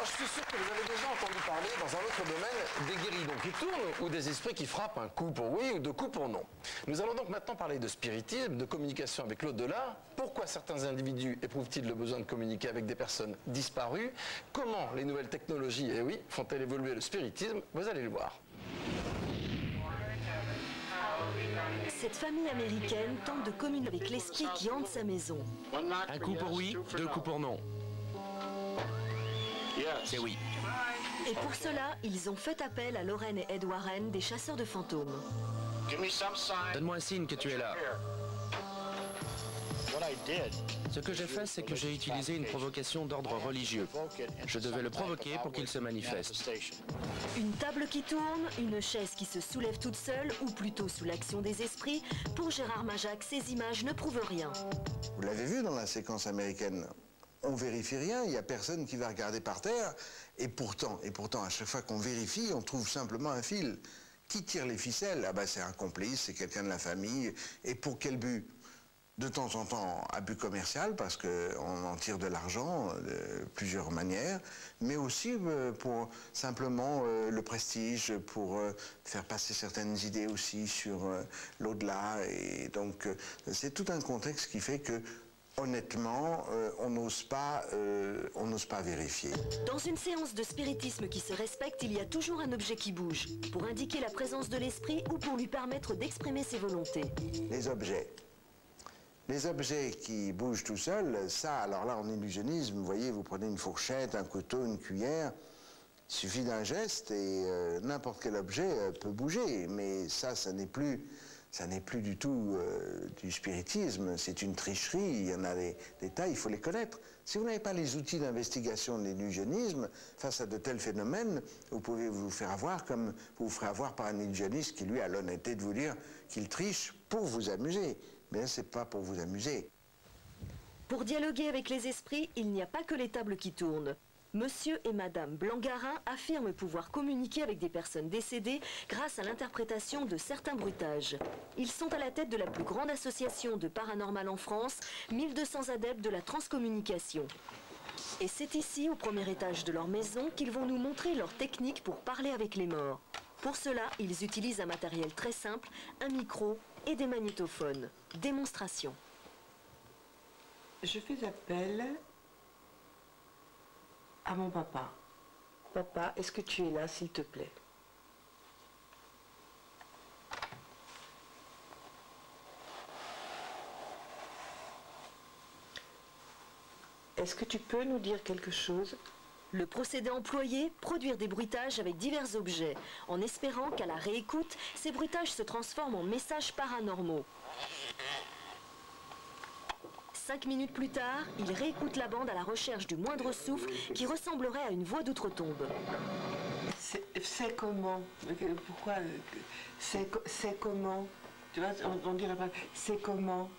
je suis sûr que vous avez déjà entendu parler dans un autre domaine des guéridons qui tournent ou des esprits qui frappent un coup pour oui ou deux coups pour non. Nous allons donc maintenant parler de spiritisme, de communication avec l'au-delà. Pourquoi certains individus éprouvent-ils le besoin de communiquer avec des personnes disparues? Comment les nouvelles technologies, eh oui, font-elles évoluer le spiritisme? Vous allez le voir. Cette famille américaine tente de communiquer avec l'esprit qui hante sa maison. Un coup pour oui, deux coups pour non. C'est oui. Et pour cela, ils ont fait appel à Lorraine et Ed Warren, des chasseurs de fantômes. Donne-moi un signe que tu es là. Ce que j'ai fait, c'est que j'ai utilisé une provocation d'ordre religieux. Je devais le provoquer pour qu'il se manifeste. Une table qui tourne, une chaise qui se soulève toute seule, ou plutôt sous l'action des esprits, pour Gérard Majac, ces images ne prouvent rien. Vous l'avez vu dans la séquence américaine, on vérifie rien, il n'y a personne qui va regarder par terre, et pourtant, à chaque fois qu'on vérifie, on trouve simplement un fil. Qui tire les ficelles? Ah ben c'est un complice, c'est quelqu'un de la famille, et pour quel but? De temps en temps à but commercial, parce qu'on en tire de l'argent de plusieurs manières, mais aussi pour simplement le prestige, pour faire passer certaines idées aussi sur l'au-delà. Et donc c'est tout un contexte qui fait que, honnêtement, on n'ose pas vérifier. Dans une séance de spiritisme qui se respecte, il y a toujours un objet qui bouge, pour indiquer la présence de l'esprit ou pour lui permettre d'exprimer ses volontés. Les objets. Les objets qui bougent tout seuls, ça, alors là, en illusionnisme, vous voyez, vous prenez une fourchette, un couteau, une cuillère, il suffit d'un geste et n'importe quel objet peut bouger. Mais ça n'est plus du tout du spiritisme, c'est une tricherie, il y en a des détails, il faut les connaître. Si vous n'avez pas les outils d'investigation de l'illusionnisme, face à de tels phénomènes, vous pouvez vous faire avoir comme vous vous ferez avoir par un illusionniste qui, lui, a l'honnêteté de vous dire qu'il triche pour vous amuser. Mais là, c'est pas pour vous amuser. Pour dialoguer avec les esprits, il n'y a pas que les tables qui tournent. Monsieur et Madame Blangarin affirment pouvoir communiquer avec des personnes décédées grâce à l'interprétation de certains bruitages. Ils sont à la tête de la plus grande association de paranormal en France, 1200 adeptes de la transcommunication. Et c'est ici, au premier étage de leur maison, qu'ils vont nous montrer leur technique pour parler avec les morts. Pour cela, ils utilisent un matériel très simple, un micro et des magnétophones. Démonstration. Je fais appel à mon papa. Papa, est-ce que tu es là, s'il te plaît? Est-ce que tu peux nous dire quelque chose? Le procédé employé, produire des bruitages avec divers objets, en espérant qu'à la réécoute, ces bruitages se transforment en messages paranormaux. 5 minutes plus tard, il réécoute la bande à la recherche du moindre souffle qui ressemblerait à une voix d'outre-tombe. C'est comment? Pourquoi? C'est comment? Tu vois, on dirait pas. C'est comment?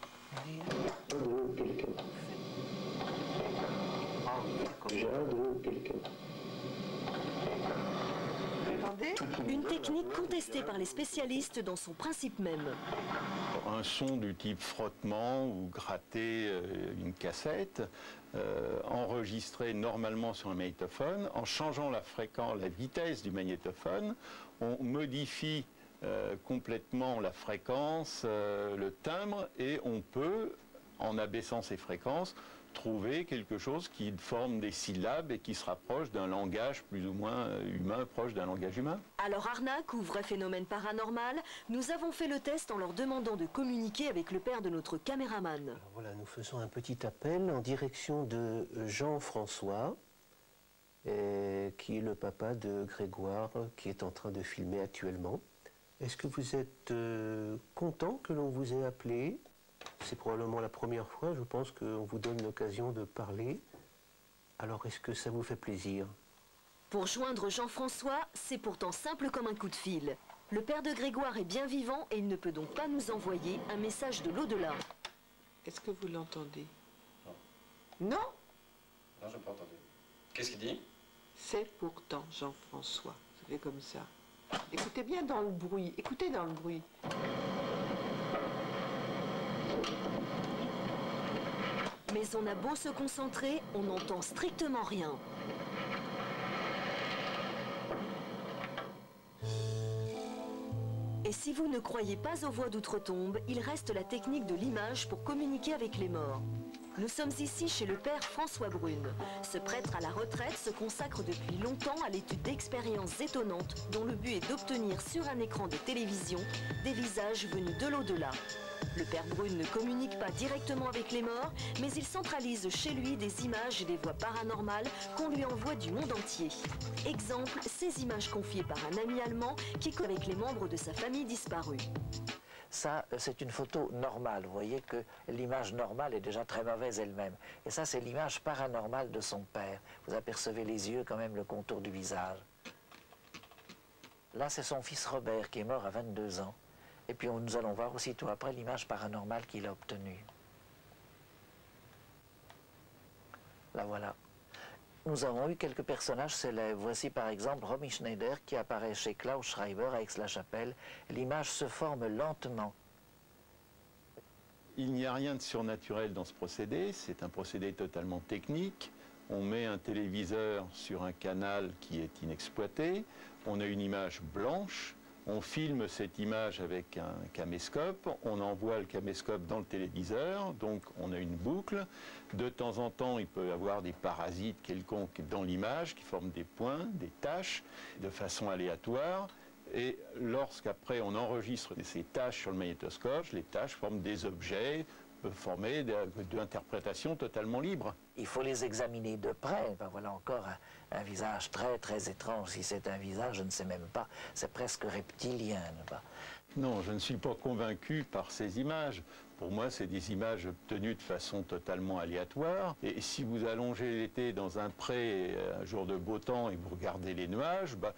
Une technique contestée par les spécialistes dans son principe même. Un son du type frottement ou gratter une cassette, enregistré normalement sur un magnétophone. En changeant la fréquence, la vitesse du magnétophone, on modifie complètement la fréquence, le timbre, et on peut, en abaissant ces fréquences, trouver quelque chose qui forme des syllabes et qui se rapproche d'un langage plus ou moins humain, proche d'un langage humain. Alors arnaque ou vrai phénomène paranormal, nous avons fait le test en leur demandant de communiquer avec le père de notre caméraman. Alors voilà, nous faisons un petit appel en direction de Jean-François, qui est le papa de Grégoire, qui est en train de filmer actuellement. Est-ce que vous êtes content que l'on vous ait appelé ? C'est probablement la première fois, je pense qu'on vous donne l'occasion de parler. Alors, est-ce que ça vous fait plaisir? Pour joindre Jean-François, c'est pourtant simple comme un coup de fil. Le père de Grégoire est bien vivant et il ne peut donc pas nous envoyer un message de l'au-delà. Est-ce que vous l'entendez? Non. Non? Non, je n'ai pas entendu. Qu'est-ce qu'il dit? C'est pourtant Jean-François. Ça fait comme ça. Écoutez bien dans le bruit. Écoutez dans le bruit. Mais on a beau se concentrer, on n'entend strictement rien. Et si vous ne croyez pas aux voix d'outre-tombe, il reste la technique de l'image pour communiquer avec les morts. Nous sommes ici chez le père François Brune. Ce prêtre à la retraite se consacre depuis longtemps à l'étude d'expériences étonnantes dont le but est d'obtenir sur un écran de télévision des visages venus de l'au-delà. Le père Brune ne communique pas directement avec les morts, mais il centralise chez lui des images et des voix paranormales qu'on lui envoie du monde entier. Exemple, ces images confiées par un ami allemand qui est avec les membres de sa famille disparue. Ça, c'est une photo normale. Vous voyez que l'image normale est déjà très mauvaise elle-même. Et ça, c'est l'image paranormale de son père. Vous apercevez les yeux, quand même, le contour du visage. Là, c'est son fils Robert qui est mort à 22 ans. Et puis, nous allons voir aussitôt après l'image paranormale qu'il a obtenue. Là, voilà. Nous avons eu quelques personnages célèbres. Voici par exemple Romy Schneider qui apparaît chez Klaus Schreiber à Aix-la-Chapelle. L'image se forme lentement. Il n'y a rien de surnaturel dans ce procédé, c'est un procédé totalement technique. On met un téléviseur sur un canal qui est inexploité, on a une image blanche, on filme cette image avec un caméscope, on envoie le caméscope dans le téléviseur, donc on a une boucle. De temps en temps, il peut y avoir des parasites quelconques dans l'image qui forment des points, des taches, de façon aléatoire. Et lorsqu'après on enregistre ces taches sur le magnétoscope, les taches forment des objets, peuvent former d'interprétations totalement libres. Il faut les examiner de près. Ben voilà encore un visage très très étrange. Si c'est un visage, je ne sais même pas. C'est presque reptilien. Non, je ne suis pas convaincu par ces images. Pour moi, c'est des images obtenues de façon totalement aléatoire. Et si vous allongez l'été dans un pré, un jour de beau temps, et vous regardez les nuages, bah,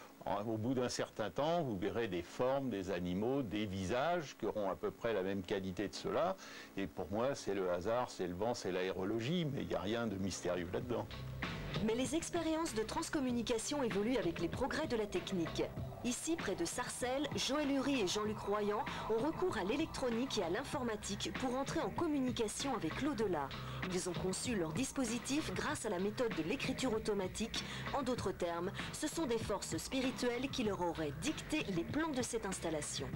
au bout d'un certain temps, vous verrez des formes, des animaux, des visages qui auront à peu près la même qualité de cela. Et pour moi, c'est le hasard, c'est le vent, c'est l'aérologie, mais il n'y a rien de mystérieux là-dedans. Mais les expériences de transcommunication évoluent avec les progrès de la technique. Ici, près de Sarcelles, Joël Uri et Jean-Luc Royan ont recours à l'électronique et à l'informatique pour entrer en communication avec l'au-delà. Ils ont conçu leur dispositif grâce à la méthode de l'écriture automatique. En d'autres termes, ce sont des forces spirituelles qui leur auraient dicté les plans de cette installation.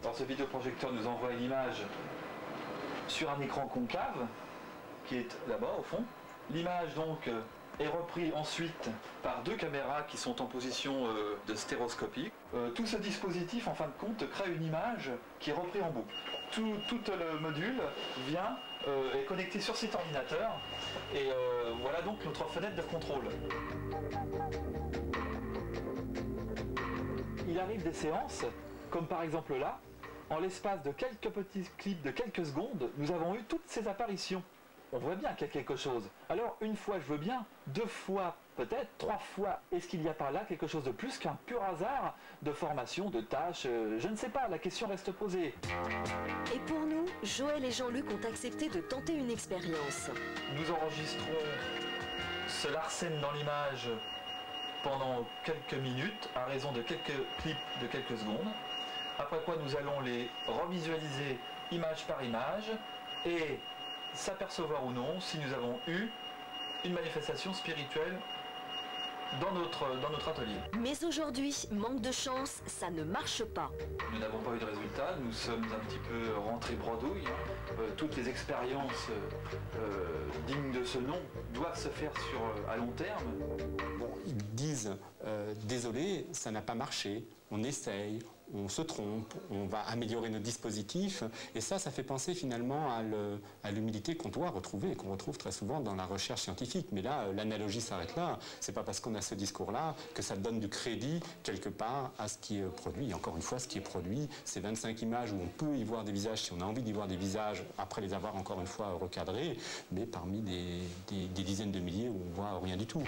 Alors ce vidéoprojecteur nous envoie une image sur un écran concave qui est là-bas au fond. L'image donc est reprise ensuite par deux caméras qui sont en position de stéroscopie. Tout ce dispositif en fin de compte crée une image qui est reprise en boucle. Tout le module vient est connecté sur cet ordinateur et voilà donc notre fenêtre de contrôle. Il arrive des séances, comme par exemple là, en l'espace de quelques petits clips de quelques secondes, nous avons eu toutes ces apparitions. On voit bien qu'il y a quelque chose. Alors, une fois, je veux bien, 2 fois, peut-être, 3 fois, est-ce qu'il y a par là quelque chose de plus qu'un pur hasard de formation, de tâches je ne sais pas, la question reste posée. Et pour nous, Joël et Jean-Luc ont accepté de tenter une expérience. Nous enregistrons ce Larsen dans l'image pendant quelques minutes, à raison de quelques clips de quelques secondes. Après quoi, nous allons les revisualiser image par image et s'apercevoir ou non si nous avons eu une manifestation spirituelle dans notre atelier. Mais aujourd'hui, manque de chance, ça ne marche pas. Nous n'avons pas eu de résultat, nous sommes un petit peu rentrés bredouille. Toutes les expériences dignes de ce nom doivent se faire à long terme. Bon, ils disent désolé, ça n'a pas marché, on essaye, on se trompe, on va améliorer nos dispositifs. Et ça fait penser finalement à l'humilité qu'on doit retrouver et qu'on retrouve très souvent dans la recherche scientifique. Mais là, l'analogie s'arrête là. C'est pas parce qu'on a ce discours-là que ça donne du crédit quelque part à ce qui est produit. Et encore une fois, ce qui est produit, c'est 25 images où on peut y voir des visages si on a envie d'y voir des visages après les avoir encore une fois recadrés, mais parmi des dizaines de milliers où on voit rien du tout.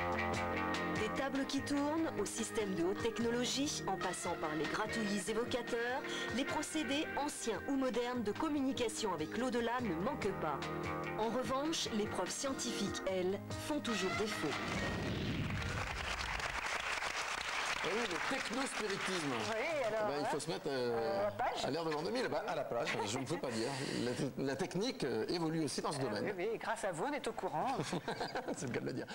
Des tables qui tournent, au système de haute technologie, en passant par les gratouillis évocateurs, les procédés anciens ou modernes de communication avec l'au-delà ne manquent pas. En revanche, les preuves scientifiques, elles, font toujours défaut. Oui, le technospiritisme. Oui, alors, il faut se mettre à l'ère de l'an 2000, à la plage, je ne peux pas dire. La technique évolue aussi dans ce domaine. Oui, grâce à vous, on est au courant. C'est le cas de le dire.